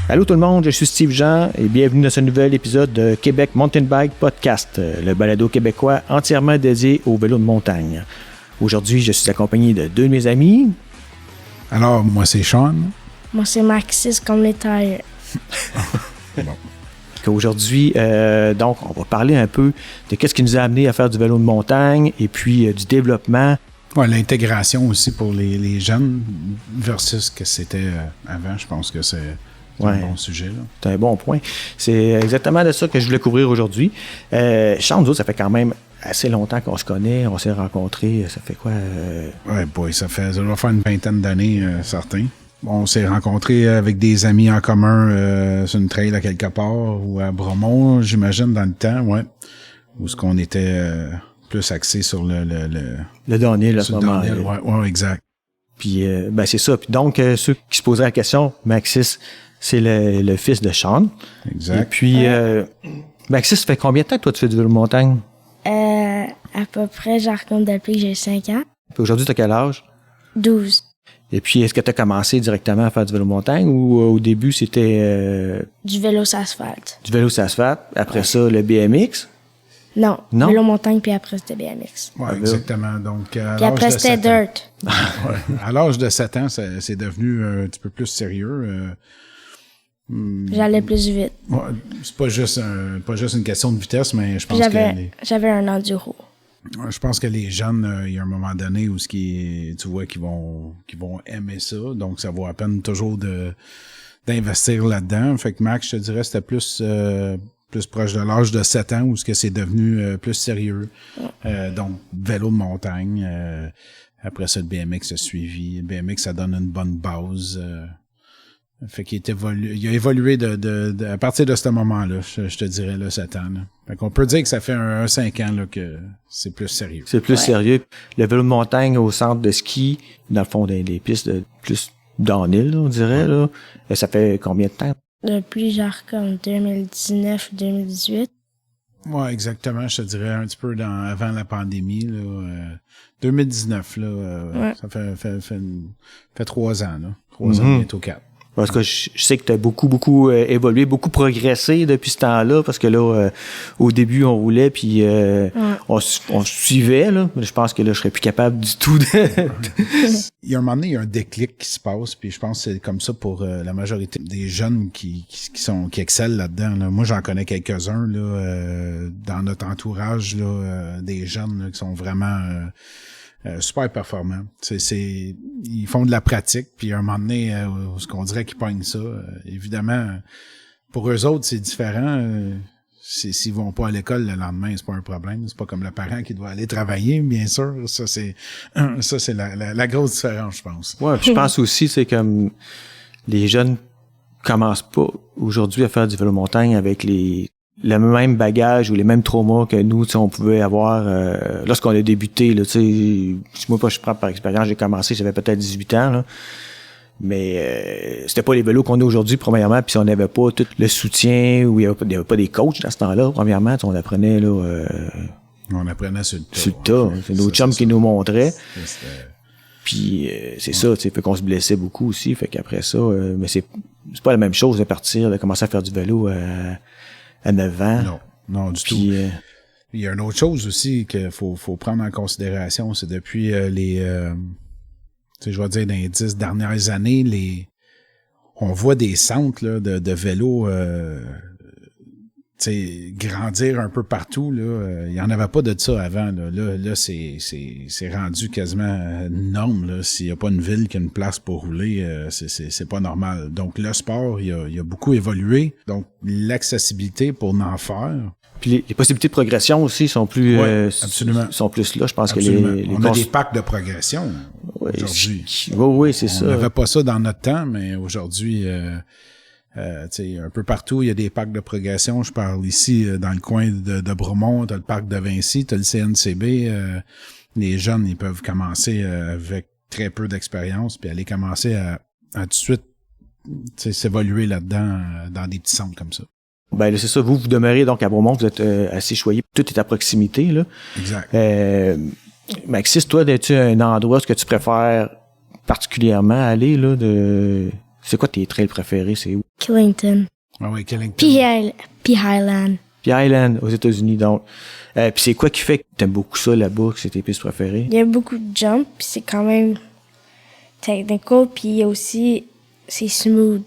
Allô tout le monde, je suis Steve Jean et bienvenue dans ce nouvel épisode de Québec Mountain Bike Podcast, le balado québécois entièrement dédié au vélo de montagne. Aujourd'hui, je suis accompagné de deux de mes amis. Alors, moi c'est Sean. Moi c'est Maxis comme les tailles. Bon. Aujourd'hui, donc, on va parler un peu de qu'est-ce qui nous a amené à faire du vélo de montagne et puis du développement. Ouais, l'intégration aussi pour les jeunes versus ce que c'était avant, je pense que c'est un bon sujet. Là. C'est un bon point. C'est exactement de ça que je voulais couvrir aujourd'hui. Sean, nous autres, ça fait quand même assez longtemps qu'on se connaît, on s'est rencontrés, ça fait quoi? Ouais, ça va faire une vingtaine d'années, certains. On s'est rencontrés avec des amis en commun sur une trail à quelque part ou à Bromont, j'imagine, dans le temps, ouais. Où ce qu'on était plus axé sur le downhill à ce moment-là. Ouais, exact. Puis, c'est ça. Puis donc, ceux qui se poseraient la question, Maxis, c'est le fils de Sean. Exact. Et puis, Maxis, ça fait combien de temps que toi tu fais du vélo de montagne? À peu près, genre comme depuis que j'ai 5 ans. Puis aujourd'hui, tu as quel âge? 12. Et puis, est-ce que tu as commencé directement à faire du vélo de montagne ou au début, c'était... Du vélo sur asphalte. Du vélo sur asphalte. Après ça, le BMX? Non, vélo montagne, puis après, c'était BMX. Ouais, exactement. Donc, puis après, c'était dirt. Ouais. À l'âge de 7 ans, c'est devenu un petit peu plus sérieux. J'allais plus vite. Ouais, c'est pas juste une question de vitesse, mais je pense j'avais un enduro. Je pense que les jeunes, il y a un moment donné où tu vois qu'ils vont aimer ça, donc ça vaut à peine toujours d'investir là-dedans. Fait que Max, je te dirais, c'était plus proche de l'âge de 7 ans où c'est devenu plus sérieux. Donc, vélo de montagne. Après ça, le BMX a suivi. Le BMX, ça donne une bonne base. Fait qu'il il a évolué à partir de ce moment-là, je te dirais, là, 7 ans. Là. Fait qu'on peut dire que ça fait un 5 ans là, que c'est plus sérieux. C'est plus sérieux. Le vélo de montagne au centre de ski, dans le fond, des pistes de plus downhill, là, on dirait, là. Et ça fait combien de temps? Depuis genre comme 2019-2018. Ouais, exactement. Je te dirais un petit peu avant la pandémie, là. 2019, là. Ça fait 3 ans, là. 3 ans, bientôt 4. Parce que je sais que tu as beaucoup évolué, beaucoup progressé depuis ce temps-là, parce que là, au début, on roulait, puis on suivait, là. Mais je pense que là, je serais plus capable du tout Il y a un moment donné, il y a un déclic qui se passe, puis je pense que c'est comme ça pour la majorité des jeunes qui excellent là-dedans. Là. Moi, j'en connais quelques-uns, là, dans notre entourage, là, des jeunes là, qui sont vraiment... super performants. Ils font de la pratique, puis à un moment donné, ce qu'on dirait qu'ils pognent ça. Évidemment, pour eux autres, c'est différent. S'ils vont pas à l'école le lendemain, c'est pas un problème. C'est pas comme le parent qui doit aller travailler, bien sûr. Ça, c'est la grosse différence, je pense. Ouais, puis je pense aussi, c'est comme les jeunes commencent pas aujourd'hui à faire du vélo montagne avec le même bagage ou les mêmes traumas que nous, on pouvait avoir lorsqu'on a débuté. Là, moi, je prends par expérience, j'ai commencé, j'avais peut-être 18 ans, là, mais c'était pas les vélos qu'on a aujourd'hui, premièrement, puis on n'avait pas tout le soutien, ou il y avait pas des coachs dans ce temps-là, premièrement, on apprenait là... on apprenait sur le tas. Sur le tas, c'est nos chums qui nous montraient. Puis c'est ça, fait qu'on se blessait beaucoup aussi, fait qu'après ça, mais c'est pas la même chose de partir, de commencer à faire du vélo à 9 ans. Non, du tout. Il y a une autre chose aussi qu'il faut prendre en considération, c'est depuis je vais dire dans les 10 dernières années, on voit des centres là, de vélos grandir un peu partout. Là. Il n'y en avait pas de ça avant. Là c'est rendu quasiment norme. Là. S'il n'y a pas une ville qui a une place pour rouler, c'est pas normal. Donc le sport, il a beaucoup évolué. Donc l'accessibilité pour en faire. Puis les possibilités de progression aussi sont plus absolument. Sont plus là. Je pense absolument. que on a des packs de progression aujourd'hui. Oui, c'est ça. On n'avait pas ça dans notre temps, mais aujourd'hui... un peu partout, il y a des parcs de progression. Je parle ici dans le coin de Bromont, t'as le parc de Vinci, t'as le CNCB. Les jeunes, ils peuvent commencer avec très peu d'expérience, puis aller commencer à tout de suite s'évoluer là-dedans dans des petits centres comme ça. Ben là, c'est ça. Vous demeurez donc à Bromont, vous êtes assez choyé. Tout est à proximité, là. Exact. Maxis, toi, as-tu un endroit que tu préfères particulièrement aller, là, C'est quoi tes trails préférés? C'est où? Killington. Ah oui, Killington. Puis Highland. Puis Highland, aux États-Unis, donc. Puis c'est quoi qui fait que t'aimes beaucoup ça là-bas, que c'est tes pistes préférées? Il y a beaucoup de jump, puis c'est quand même technical, puis il y a aussi, c'est smooth.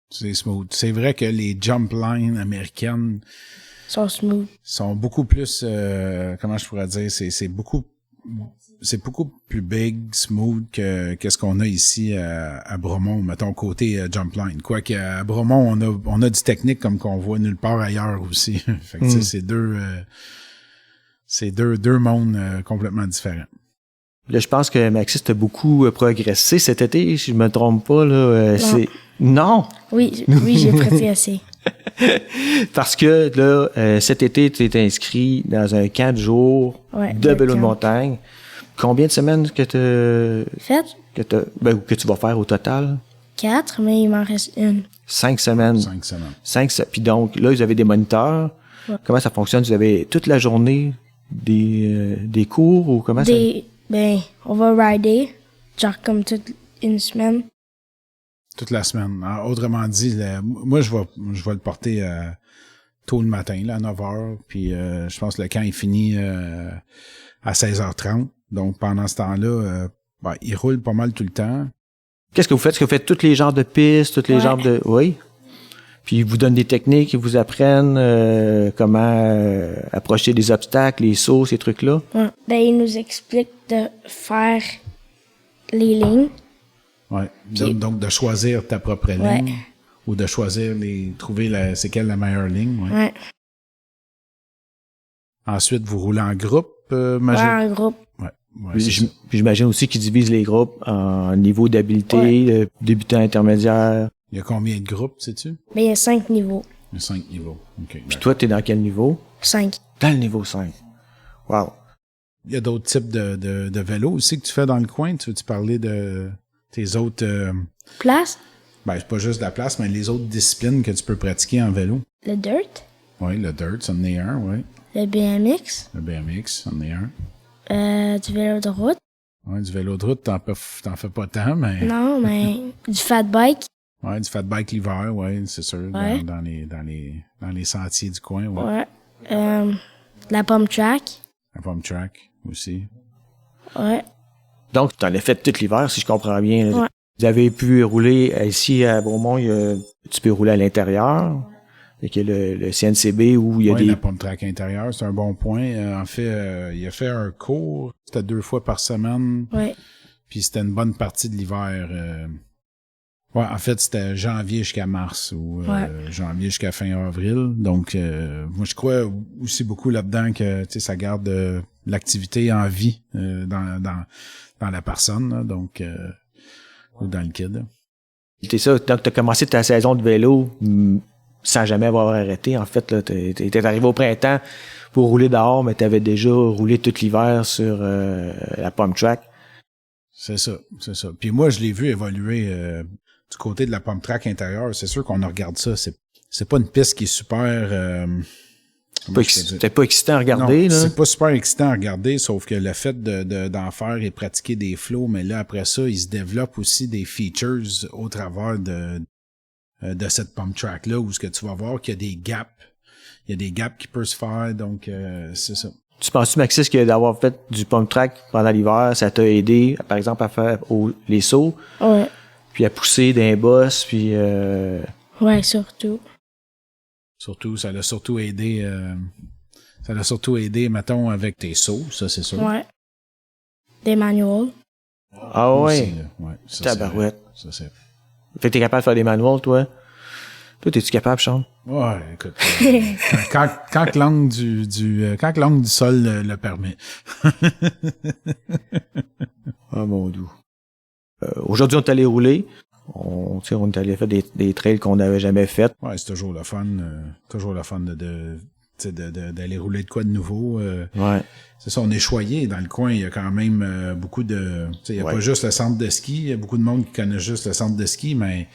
C'est smooth. C'est vrai que les jump lines américaines Sont smooth. sont beaucoup plus, comment je pourrais dire, c'est beaucoup plus big, smooth que ce qu'on a ici à Bromont, mettons côté jump line. Quoique à Bromont, on a du technique comme qu'on voit nulle part ailleurs aussi. Fait que tu sais, c'est deux mondes complètement différents. Là, je pense que Maxis t'a beaucoup progressé cet été, si je me trompe pas, là. Non! Oui, j'ai progressé. Parce que, là, cet été, tu t'es inscrit dans un camp de jour de vélo de montagne. Combien de semaines que que tu vas faire au total? 4, mais il m'en reste une. 5 semaines. 5 semaines. Puis donc, là, vous avez des moniteurs. Ouais. Comment ça fonctionne? Vous avez toute la journée des cours ou comment ça? Ben, on va rider, genre comme toute une semaine. Toute la semaine. Alors, autrement dit, moi, je vais le porter tôt le matin, là, à 9h. Puis, je pense que le camp est fini à 16h30. Donc, pendant ce temps-là, il roule pas mal tout le temps. Qu'est-ce que vous faites? Est-ce que vous faites tous les genres de pistes, tous les genres de... Oui? Puis, ils vous donnent des techniques, ils vous apprennent comment approcher des obstacles, les sauts, ces trucs-là? Ouais. Ben, ils nous expliquent de faire les lignes. Ouais. Donc, de choisir ta propre ligne. Ou de choisir trouver c'est quelle la meilleure ligne. Ouais. Ensuite, vous roulez en groupe, en groupe. Ouais. Puis j'imagine aussi qu'ils divisent les groupes en niveau d'habileté, débutant, intermédiaire. Il y a combien de groupes, sais-tu? Ben, il y a 5 niveaux. Il y a 5 niveaux. OK. Puis toi, t'es dans quel niveau? 5. Dans le niveau 5. Wow. Il y a d'autres types de vélos aussi que tu fais dans le coin. Tu veux-tu parler de tes autres... Places? Ben, c'est pas juste la place, mais les autres disciplines que tu peux pratiquer en vélo. Le dirt? Oui, le dirt, ça en est un, oui. Le BMX? Le BMX, ça en est un. Du vélo de route? Oui, du vélo de route, t'en fais pas tant, mais... Non, mais du fat bike? Oui, du fat bike l'hiver, oui, c'est sûr, dans les sentiers du coin, oui. Ouais. La pump track? La pump track, aussi. Ouais. Donc, tu en as fait tout l'hiver, si je comprends bien. Ouais. Vous avez pu rouler ici à Bromont, tu peux rouler à l'intérieur. Il y a le CNCB où il y a la pump track intérieure, c'est un bon point. En fait, il a fait un cours, c'était 2 fois par semaine. Ouais. Puis c'était une bonne partie de l'hiver. En fait, c'était janvier jusqu'à mars ou janvier jusqu'à fin avril. Donc, moi, je crois aussi beaucoup là-dedans que ça garde l'activité en vie dans la personne, là, donc ou dans le kid. C'est ça, donc tu as commencé ta saison de vélo sans jamais avoir arrêté. En fait, là, t'es arrivé au printemps pour rouler dehors, mais tu avais déjà roulé tout l'hiver sur la pump track. C'est ça. Puis moi, je l'ai vu évoluer du côté de la pump track intérieure. C'est sûr qu'on regarde ça. C'est pas une piste qui est super... C'était pas excitant à regarder, non, là. C'est pas super excitant à regarder, sauf que le fait d'en faire et pratiquer des flows, mais là, après ça, il se développe aussi des features au travers de cette pump track-là, où ce que tu vas voir qu'il y a des gaps. Il y a des gaps qui peuvent se faire, donc c'est ça. Tu penses-tu, Maxis, que d'avoir fait du pump track pendant l'hiver, ça t'a aidé, par exemple, à faire les sauts? Ouais. Puis à pousser d'un boss, puis... Ouais, surtout. Surtout, ça l'a surtout aidé, mettons, avec tes sauts, ça, c'est sûr. Ouais. Des manuals. Ah ouais? Ça, tabarouette. Ça, c'est... Fait que t'es capable de faire des manuals, toi? Toi, t'es-tu capable, Sean? Ouais, écoute. Quand l'angle du sol le permet. Ah, mon doux. Aujourd'hui, on est allé rouler. On est allé faire des trails qu'on n'avait jamais fait. Ouais, c'est toujours le fun. D'aller rouler de quoi de nouveau. Ouais. C'est ça, on est choyé dans le coin. Il y a quand même beaucoup de... Il n'y a pas juste le centre de ski. Il y a beaucoup de monde qui connaît juste le centre de ski, mais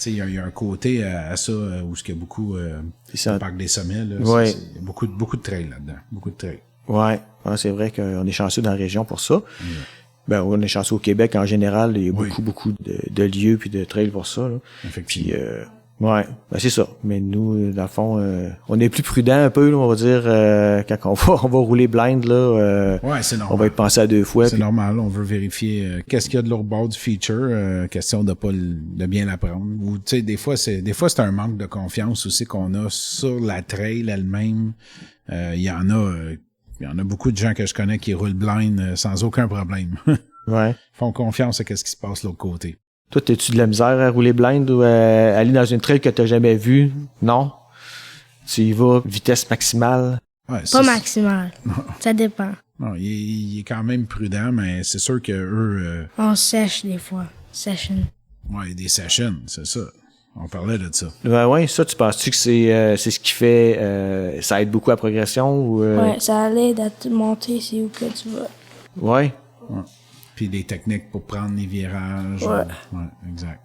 il y a un côté à ça où il y a beaucoup... le parc des Sommets. Là, ouais. Il y a beaucoup de trails là-dedans. Beaucoup de trails. Ouais. C'est vrai qu'on est chanceux dans la région pour ça. Ben, on est chanceux au Québec en général. Il y a Oui. beaucoup de lieux puis de trails pour ça. Là. Effectivement. Puis, ouais, ben c'est ça. Mais nous, dans le fond, on est plus prudent un peu, là, on va dire, quand on va rouler blind, là, Ouais, c'est normal. on va y penser à 2 fois. C'est normal, on veut vérifier qu'est-ce qu'il y a de l'autre bord du feature, question de pas de bien l'apprendre. Ou tu sais, des fois c'est un manque de confiance aussi qu'on a sur la trail elle-même. Il y en a beaucoup de gens que je connais qui roulent blind sans aucun problème. Ouais. Font confiance à ce qui se passe de l'autre côté. Toi, t'as-tu de la misère à rouler blind ou à aller dans une trail que t'as jamais vue? Non? Tu y vas, vitesse maximale? Ouais, Pas maximal. Ça dépend. Non, il est quand même prudent, mais c'est sûr que eux, On sèche des fois. Session. ouais, des sessions, c'est ça. On parlait de ça. Ouais, ça, tu penses-tu que c'est ce qui fait, ça aide beaucoup à la progression ou, Ouais, ça l'aide à te monter, c'est où que tu vas. Ouais. Ouais. Puis des techniques pour prendre les virages. Ouais. Ouais, exact.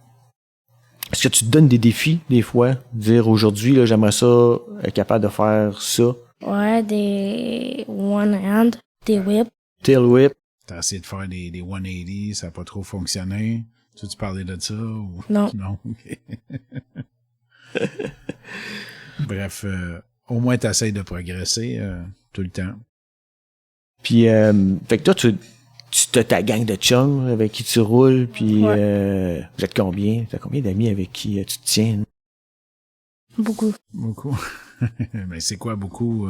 Est-ce que tu te donnes des défis, des fois? Dire, aujourd'hui, là, j'aimerais ça, être capable de faire ça. Ouais, des one hand, des whips. Tail whip. T'as essayé de faire des 180, ça n'a pas trop fonctionné. Tu parlais de ça? Ou... Non. Non, ok. Bref, au moins t'essayes de progresser tout le temps. Puis, fait que toi, tu t'as ta gang de chums avec qui tu roules, puis vous êtes combien? T'as combien d'amis avec qui tu te tiens? Beaucoup. Beaucoup. Mais c'est quoi beaucoup?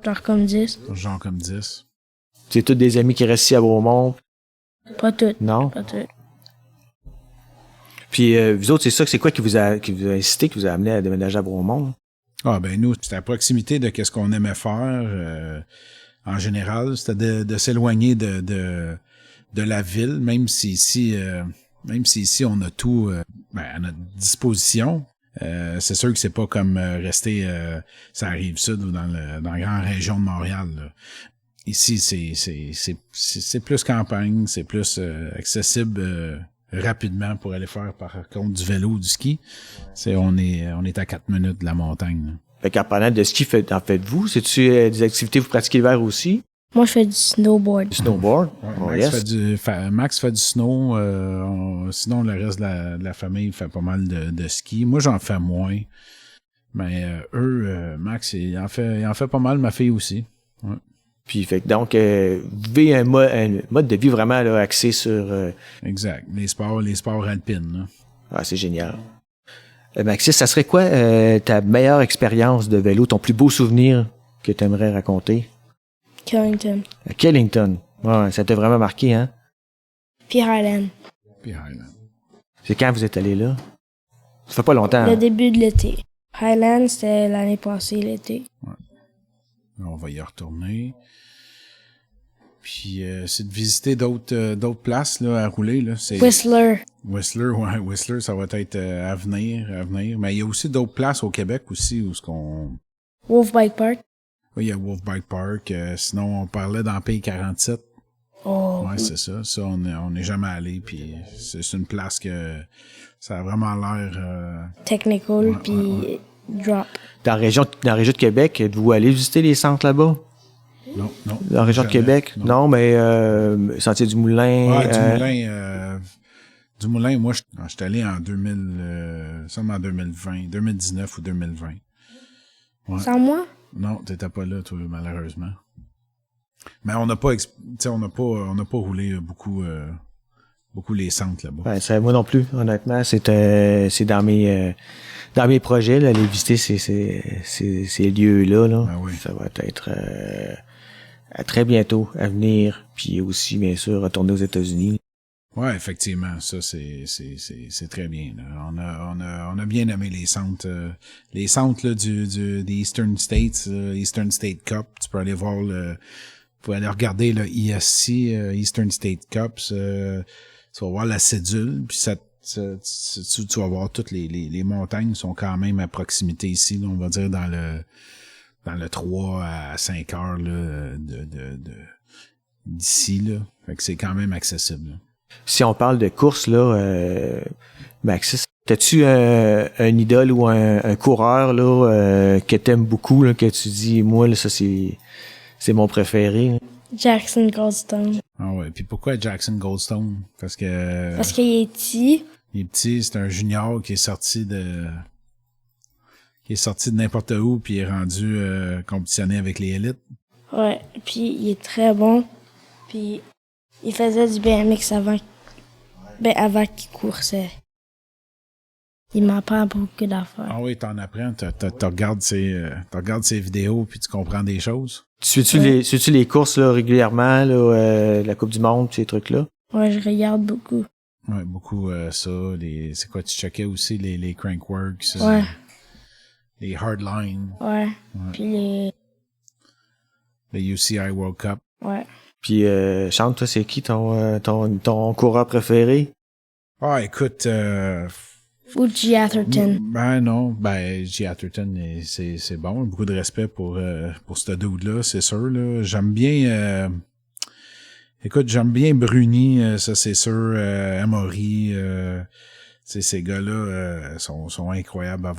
Genre comme 10. Genre comme 10. C'est tous des amis qui restent ici à Beaumont? Pas toutes. Non? Pas toutes. Puis vous autres, c'est quoi qui vous a incité, qui vous a amené à déménager à Beaumont? Ah ben nous, c'était à proximité de qu'est-ce qu'on aimait faire en général. C'était de s'éloigner de la ville, même si ici on a tout à notre disposition. C'est sûr que c'est pas comme rester ça arrive sud ou dans la grande région de Montréal. Là. Ici, c'est plus campagne, c'est plus accessible rapidement pour aller faire par contre du vélo ou du ski. On est à 4 minutes de la montagne. Là. Fait qu'en parlant de ski, en faites-vous? C'est-tu des activités que vous pratiquez l'hiver aussi? Moi, je fais du snowboard. Du snowboard? Ouais, Oh, Max fait du snow. Sinon, le reste de la famille fait pas mal de ski. Moi, j'en fais moins. Mais Max, il en fait pas mal. Ma fille aussi. Ouais. Puis, fait que donc, vous vivez un mode de vie vraiment là, axé sur... Exact. Les sports alpines. Là. Ah, c'est génial. Maxis, ça serait quoi ta meilleure expérience de vélo, ton plus beau souvenir que tu aimerais raconter? Killington. À Killington. Ouais, ça t'a vraiment marqué, hein? Puis Highland. Puis Highland. C'est quand vous êtes allé là? Ça fait pas longtemps. Le Hein? début de l'été. Highland, c'était l'année passée, l'été. Ouais. Là, on va y retourner. Puis c'est de visiter d'autres places là, à rouler. Là. C'est Whistler. Whistler, ça va être à venir. Mais il y a aussi d'autres places au Québec aussi où Wolf Bike Park. Oui, il y a Wolf Bike Park. Sinon, on parlait dans Pays 47. Oh. Ouais, c'est ça. Ça, on n'est jamais allé. Puis c'est une place que ça a vraiment l'air... Technical, puis drop. Dans la région de Québec, êtes-vous allé visiter les centres là-bas? Non. Dans la région de Québec? Non, mais Sentier du Moulin. Du Moulin, moi, je suis allé en 2019 ou 2020. Ouais. Sans moi? Non, t'étais pas là, toi, malheureusement. Mais on n'a pas roulé beaucoup les centres là-bas. Ouais, ça, moi non plus, honnêtement. C'est dans mes projets, là, aller visiter ces lieux-là. Là. Ben oui. Ça va être à très bientôt à venir. Puis aussi, bien sûr, retourner aux États-Unis. Ouais, effectivement, ça c'est très bien. Là. On a bien aimé les centres là, des Eastern States, Eastern State Cup. Tu peux aller voir tu peux aller regarder le ESC, Eastern State Cups. Tu vas voir la cédule, puis tu vas voir toutes les montagnes sont quand même à proximité ici. Là, on va dire dans le 3 à 5 heures là, d'ici là. Fait que c'est quand même accessible. Là. Si on parle de course, là, Maxis, t'as-tu un idole ou un coureur là que t'aimes beaucoup, là, que tu dis, moi, là, ça c'est mon préféré? Là. Jackson Goldstone. Ah ouais, ouais. Puis pourquoi Jackson Goldstone? Parce qu'il est petit. Il est petit, c'est un junior qui est sorti de n'importe où puis est rendu compétitionné avec les élites. Ouais, puis il est très bon. Puis il faisait du BMX avant qu'il coursait. Il m'apprend beaucoup d'affaires. Ah oui, t'en apprends, tu regardes ses vidéos puis tu comprends des choses. Tu suis-tu les courses là, régulièrement, là, la Coupe du Monde, ces trucs-là? Ouais, je regarde beaucoup. Ouais, beaucoup ça. C'est quoi, tu checkais aussi les Crankworks? Ouais. Les Hardline. Ouais. Puis le UCI World Cup. Ouais. Puis, Chante, toi, c'est qui ton coureur préféré? Ah, écoute... Ou G. Atherton. G. Atherton, c'est bon. Beaucoup de respect pour ce dude-là, c'est sûr, là. J'aime bien... j'aime bien Bruni, ça c'est sûr. Amaury, ces gars-là sont incroyables à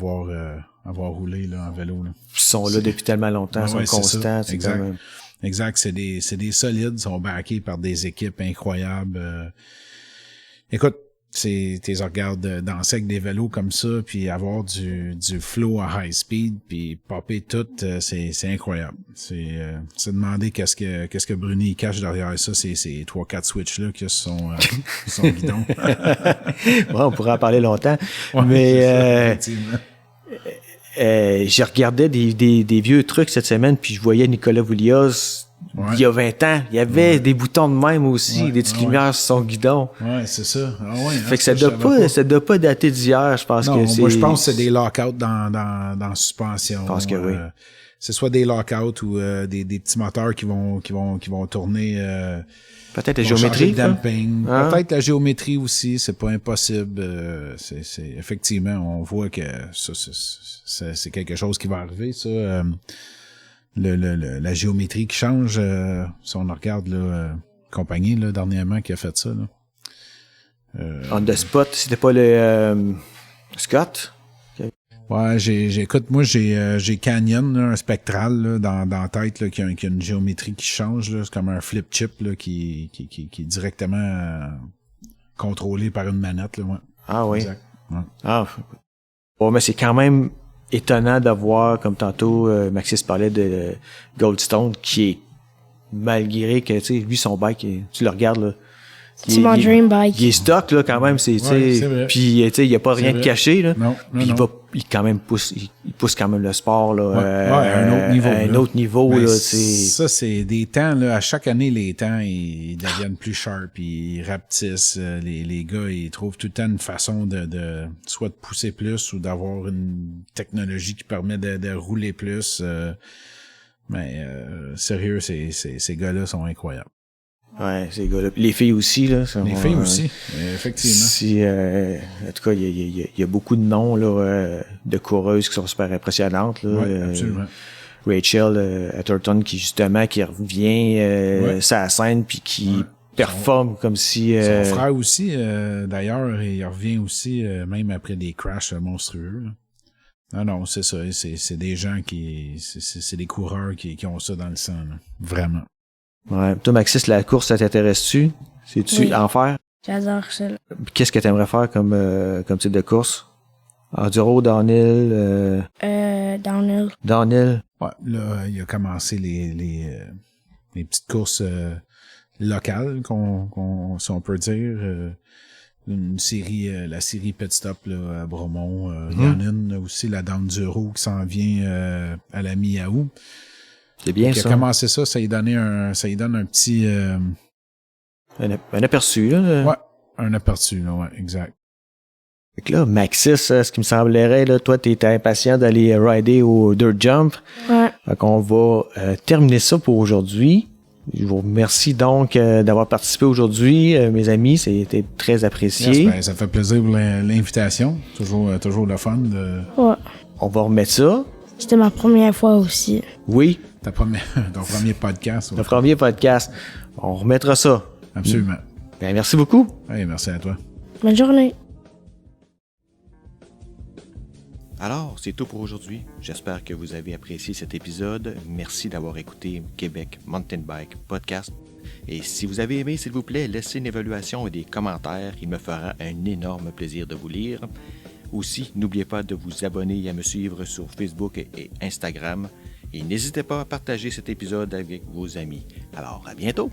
avoir roulé là, en vélo. Là. Ils sont là depuis tellement longtemps, ils sont constants. Exact. Exact, c'est des solides, sont backés par des équipes incroyables. Écoute, t'es regardes danser avec des vélos comme ça, puis avoir du flow à high speed, puis popper tout, c'est incroyable. C'est demander qu'est-ce que Bruni cache derrière ça, ces 3-4 switches là qui sont guidon. Ouais, on pourrait en parler longtemps. Ouais, mais j'ai regardé des vieux trucs cette semaine, puis je voyais Nicolas Voulias. Ouais. Il y a 20 ans, il y avait des boutons de même aussi, des petites lumières sur son guidon. Ouais, c'est ça. Ah ouais, fait que ça doit pas dater d'hier, je pense que c'est... Moi, je pense que c'est des lockouts dans suspension. Je pense que oui. C'est soit des lockouts ou des petits moteurs qui vont tourner... peut-être la géométrie. Damping. Peut-être la géométrie aussi, c'est pas impossible. C'est effectivement, on voit que ça c'est quelque chose qui va arriver, ça. La géométrie qui change, si on regarde la compagnie là, dernièrement qui a fait ça. Là. On the spot, c'était pas le Scott? Okay. Ouais, j'ai Canyon, là, un spectral là, dans la tête là, qui a une géométrie qui change. Là, c'est comme un flip chip là, qui est directement contrôlé par une manette. Là, ouais. Ah oui. Exact. Ouais. Ah, bon, mais c'est quand même étonnant d'avoir, comme tantôt Maxis parlait de Goldstone, qui est, malgré que, tu sais, lui, son bike, tu le regardes, là. C'est mon dream bike. Il est stock, là, quand même, c'est puis, tu sais, il y a pas rien de caché, là. Non, puis il quand même il pousse quand même le sport, là. à un autre niveau. Là, ça, c'est des temps, là. À chaque année, les temps, ils deviennent plus sharp, ils rapetissent. Les gars, ils trouvent tout le temps une façon de soit de pousser plus ou d'avoir une technologie qui permet de rouler plus. Mais sérieux, ces gars-là sont incroyables. Ouais, ces gars-là. Les filles aussi, là. Les filles aussi, effectivement. En tout cas, il y a beaucoup de noms, là, de coureuses qui sont super impressionnantes, là. Ouais, absolument. Rachel Atherton qui revient sur la scène puis qui performe comme si... Son frère aussi, d'ailleurs, il revient aussi, même après des crashs monstrueux, là. Non, c'est ça. C'est des gens c'est des coureurs qui ont ça dans le sang, là. Vraiment. Ouais. Toi, Maxis, la course, ça t'intéresse-tu? C'est-tu en faire? J'adore ça. Qu'est-ce que t'aimerais faire comme type de course? Enduro, downhill? Downhill. Downhill? Ouais, là, il a commencé les petites courses locales, si on peut dire. Une série, la série Pit Stop là, à Bromont. Il y en a une aussi, la Downduro, qui s'en vient à la mi-août. C'est bien ça. Il a commencé ça lui donne un petit... un aperçu, là. Ouais, un aperçu, là, ouais, exact. Fait que là, Maxis, ce qui me semblerait, là, toi, t'étais impatient d'aller rider au Dirt Jump. Ouais. Fait qu'on va terminer ça pour aujourd'hui. Je vous remercie donc d'avoir participé aujourd'hui, mes amis. C'était très apprécié. Yes, ça fait plaisir pour l'invitation. Toujours le fun. Ouais. On va remettre ça. C'était ma première fois aussi. Oui. Ton premier podcast. Le premier podcast. On remettra ça. Absolument. Ben, merci beaucoup. Hey, merci à toi. Bonne journée. Alors, c'est tout pour aujourd'hui. J'espère que vous avez apprécié cet épisode. Merci d'avoir écouté Québec Mountain Bike Podcast. Et si vous avez aimé, s'il vous plaît, laissez une évaluation et des commentaires. Il me fera un énorme plaisir de vous lire. Aussi, n'oubliez pas de vous abonner et à me suivre sur Facebook et Instagram. Et n'hésitez pas à partager cet épisode avec vos amis. Alors, à bientôt!